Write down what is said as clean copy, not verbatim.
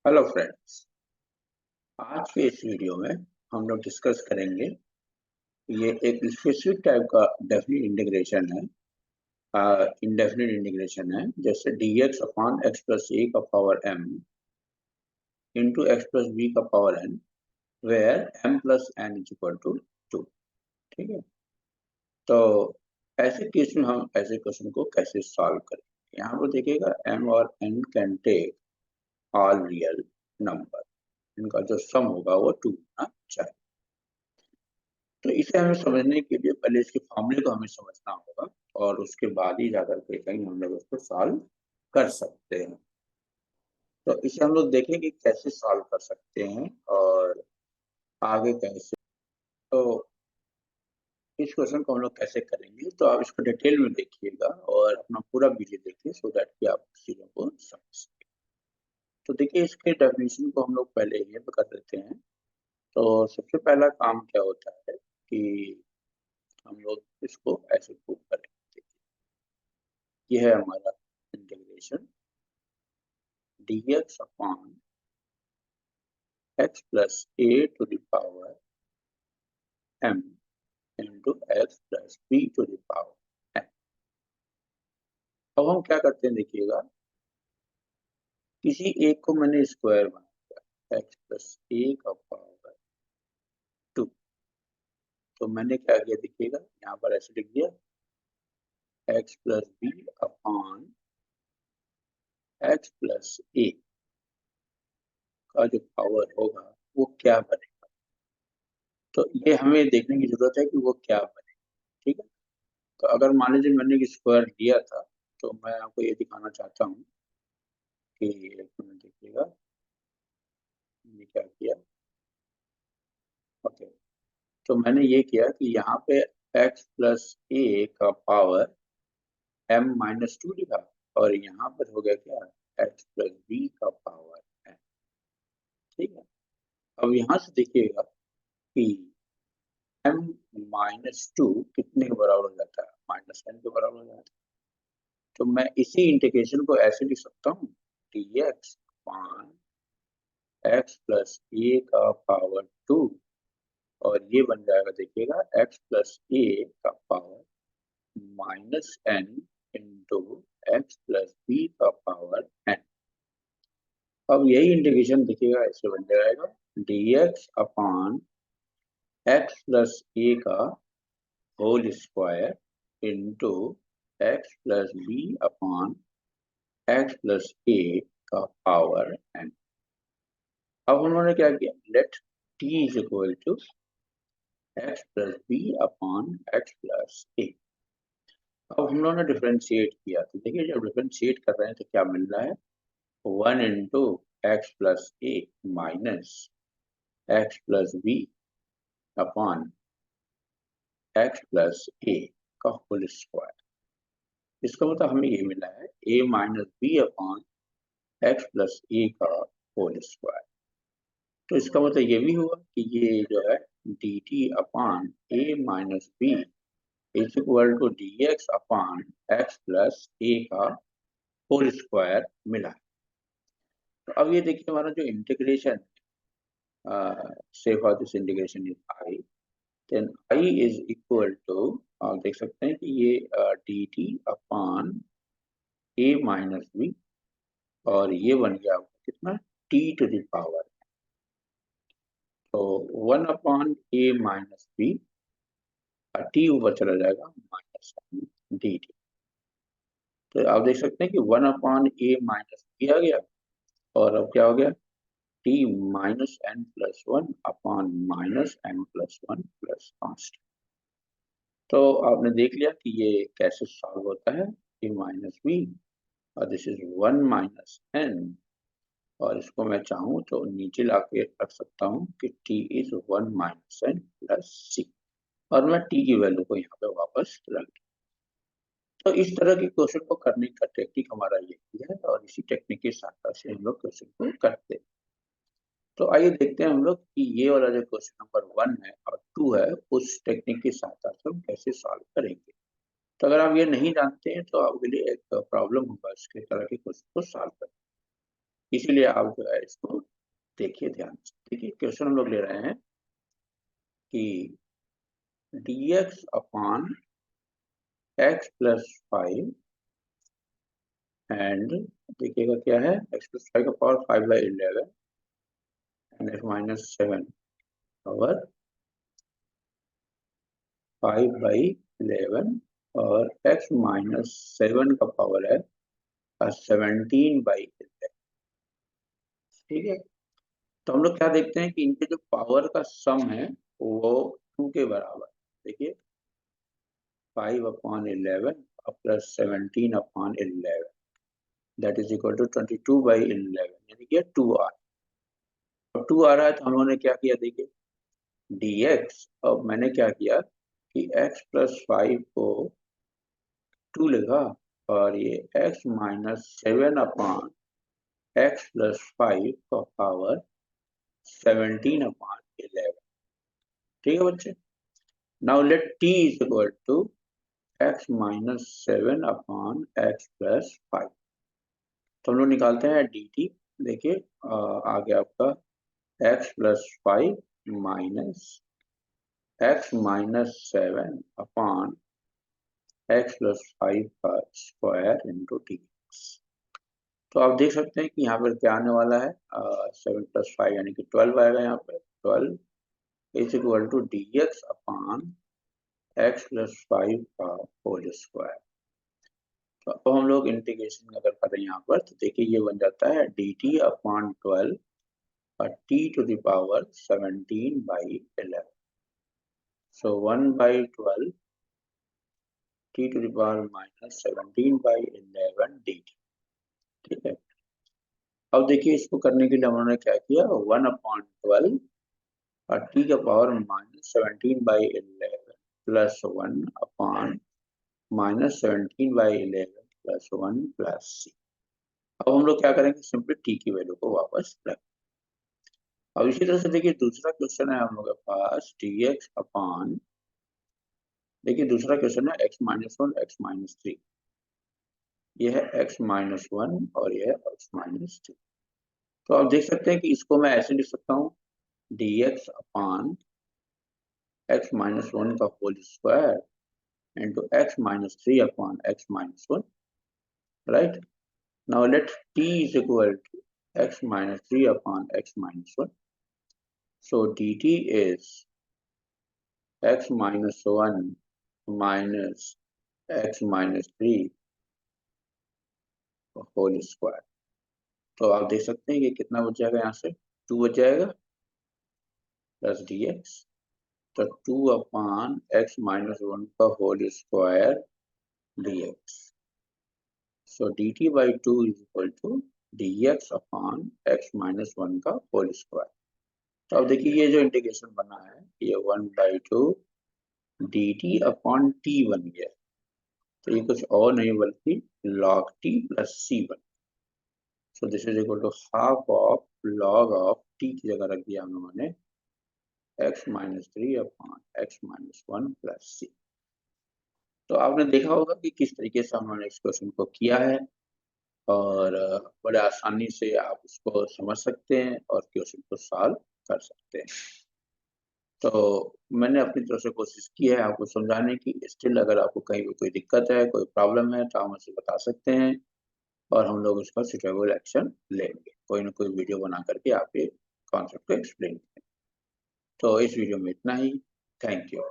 Hello friends. आज के इस वीडियो में हम लोग डिस्कस करेंगे। ये एक स्पेसिफिक टाइप का डेफिनेट इंटीग्रेशन है। इंडेफिनिट इंटीग्रेशन है, जैसे dx upon x plus a का power m into x plus b का power n, where m plus n is equal to 2। ठीक है, तो ऐसे केस में हम ऐसे क्वेश्चन को कैसे सॉल्व करेंगे। यहाँ पर देखिएगा m और n can take all real number, इनका जो सम होगा वो 2 होना चाहिए। तो इसे हमें समझने के लिए पहले इसके फॉर्मूले को हमें समझना होगा और उसके बाद ही जाकर के कहीं हम लोग उसको सॉल्व कर सकते हैं। तो इसे हम लोग देखेंगे कैसे सॉल्व कर सकते हैं और आगे कैसे। तो इस क्वेश्चन को हम लोग कैसे करेंगे, तो आप इसको डिटेल में देखिएगा और अपना पूरा वीडियो देखिए, सो दैट कि आप चीजों को समझ सकें। तो देखिए, इसके डेफिनेशन को हम लोग पहले ये कर देते हैं। तो सबसे पहला काम क्या होता है कि हम लोग इसको ऐसे प्रूव करेंगे। ये है हमारा integration dx upon x plus a to the power m into x plus b to the power n। अब हम क्या करते हैं, देखिएगा, किसी एक को मैंने स्क्वायर बना दिया x प्लस a का पावर 2। तो मैंने क्या किया, देखिएगा यहाँ पर ऐसे लिख दिया x plus b upon x plus a का जो पावर होगा वो क्या बनेगा। तो ये हमें देखने की जरूरत है कि वो क्या बने। ठीक है, तो अगर मान लीजिए मैंने एक स्क्वायर लिया था, तो मैं आपको ये दिखाना चाहता हूँ कि एक मिनट देखिएगा मैंने क्या किया। ओके, तो मैंने ये किया कि यहाँ पे x प्लस ए का पावर m माइनस 2 लिखा और यहाँ पर हो गया क्या, x प्लस बी का पावर m। ठीक है, अब यहाँ से देखिएगा कि m माइनस 2 कितने के बराबर हो जाता है, माइनस n के बराबर हो जाता है। तो मैं इसी इंटीग्रेशन को ऐसे लिख सकता हूँ, dx upon x plus a का पावर 2, और ये बन जाएगा, देखिएगा, x प्लस ए का power minus n into x plus b का पावर n। अब यही इंटीग्रेशन देखिएगा ऐसे बन जाएगा, dx upon x plus a का whole square into x plus b upon x plus a का पावर n। अब उन्होंने क्या किया, let t is equal to x plus b upon x plus a. अब हम लोगों ने डिफ्रेंशिएट किया, तो देखिए जब डिफ्रेंशिएट कर रहे हैं तो क्या मिल रहा है, 1 into x plus a minus x plus b upon x plus a का होल स्क्वायर। इसका मतलब हमें ये मिला है a minus b upon x plus a का होल स्क्वायर। तो इसका मतलब ये भी हुआ कि ये जो है d t upon a minus b is equal to d x upon x plus a का होल स्क्वायर मिला। तो अब ये देखिए हमारा जो integration, say for this integration is I, then I is equal to, आप देख सकते हैं कि ये D t upon a minus B, और ये बन गया कितना, टी टू द पावर। तो 1 upon a minus B, T ऊपर चला जाएगा, माइनस डी टी। तो आप देख सकते हैं कि 1 अपॉन ए माइनस बी आ गया, और अब क्या हो गया, t minus n plus 1 upon minus n plus 1 plus constant. तो आपने देख लिया कि ये कैसे सॉल्व होता है, ए माइनस बी, और दिस इज 1 माइनस एन, और इसको मैं चाहूँ तो नीचे लाके रख सकता हूँ कि t is 1 minus n plus c, और मैं t की वैल्यू को यहाँ पे वापस रख दूँ। तो इस तरह के क्वेश्चन को करने का टेक्निक हमारा यही है, और इसी टेक्निक के साथ से हम लोग क्वेश्चन को करते हैं। तो आइए देखते हैं हम लोग कि ये वाला जो क्वेश्चन नंबर 1 है और 2 है, उस टेक्निक के साथ हम कैसे सॉल्व करेंगे। तो अगर आप ये नहीं जानते हैं तो आपके लिए एक प्रॉब्लम होगा इसके तरह के क्वेश्चन को सॉल्व करना। इसीलिए आप जो है इसको देखिए ध्यान से। देखिए क्वेश्चन हम लोग ले रहे हैं कि dx upon x plus 5 and देखिएगा क्या है, x प्लस 5 का power 5/11 and x minus 7 power 5/11 और x माइनस 7 का पावर है 17/11। ठीक है, तो हम लोग क्या देखते हैं कि इनके जो पावर का सम है वो 2 के बराबर। देखिए 5/11 plus 17/11 that is equal to 22/11, यानी कि 2r। अब 2 आ रहा है तो हम लोगों ने क्या किया, देखिए dx, अब मैंने क्या किया कि x प्लस 5 को 2 लिखा और ये x माइनस 7/x प्लस 5 का पावर 17/11। ठीक है बच्चे, now let t is equal to x minus 7/x plus 5। तो हम लोग निकालते हैं dt। देखिए आ गया आपका x plus 5 minus x minus 7/x plus 5 का स्क्वायर इंटू डी। तो आप देख सकते हैं कि यहाँ पर क्या आने वाला है, 7 प्लस 5 यानी कि 12 आएगा। यहाँ पर 12 is equal to d x upon x plus 5 का होल स्क्वायर। तो अब हम लोग इंटीग्रेशन अगर करें यहाँ पर तो देखिए ये बन जाता है डी टी अपॉन 12 और t to the power 17/11। So 1/12 t to the power minus 17/11 d t. ठीक है, अब देखिए इसको करने के लिए हम लोगों ने क्या किया, 1/12 और टी का power minus 17/11 plus 1 upon minus 17/11 plus 1 plus c. अब हम लोग क्या करेंगे, सिंपली टी की वैल्यू को वापस रखें। अब इसी तरह से देखिए दूसरा क्वेश्चन है हम लोग के पास dx अपॉन, देखिए दूसरा क्वेश्चन है x माइनस 1 x माइनस 3। ये है x माइनस 1 और ये है x माइनस 3। तो आप देख सकते हैं कि इसको मैं ऐसे लिख सकता हूँ dx अपॉन x माइनस 1 का whole square into x minus 3 upon x minus 1, right. Now let t is equal to x minus 3 upon x minus 1। So dt is x minus 1 minus x minus 3 whole square. तो आप देख सकते हैं कि कितना बच जाएगा, यहाँ से 2 बच जाएगा प्लस dx, तो 2 अपॉन x माइनस 1 का whole square dx। So dt by 2 is equal to dx upon x minus 1 का होल स्क्वायर। तो अब देखिए ये जो इंटीग्रेशन बना है ये 1/2 dt अपॉन t बन गया। तो ये कुछ और नहीं बल्कि log t plus c one. So this is equal to half of log of t की जगह रख दिया हम लोगों ने x minus 3 upon x minus 1 plus c। तो आपने देखा होगा कि किस तरीके से हम लोगों ने इस क्वेश्चन को किया है और बड़े आसानी से आप उसको समझ सकते हैं और क्वेश्चन को सॉल्व कर सकते हैं। तो मैंने अपनी तरफ से कोशिश की है आपको समझाने की। स्टिल अगर आपको कहीं भी कोई दिक्कत है, कोई प्रॉब्लम है तो आप मुझे बता सकते हैं और हम लोग उसका सुटेबल एक्शन लेंगे। कोई ना कोई वीडियो बना करके आपके कॉन्सेप्ट को एक्सप्लेन करें। तो इस वीडियो में इतना ही। Thank you.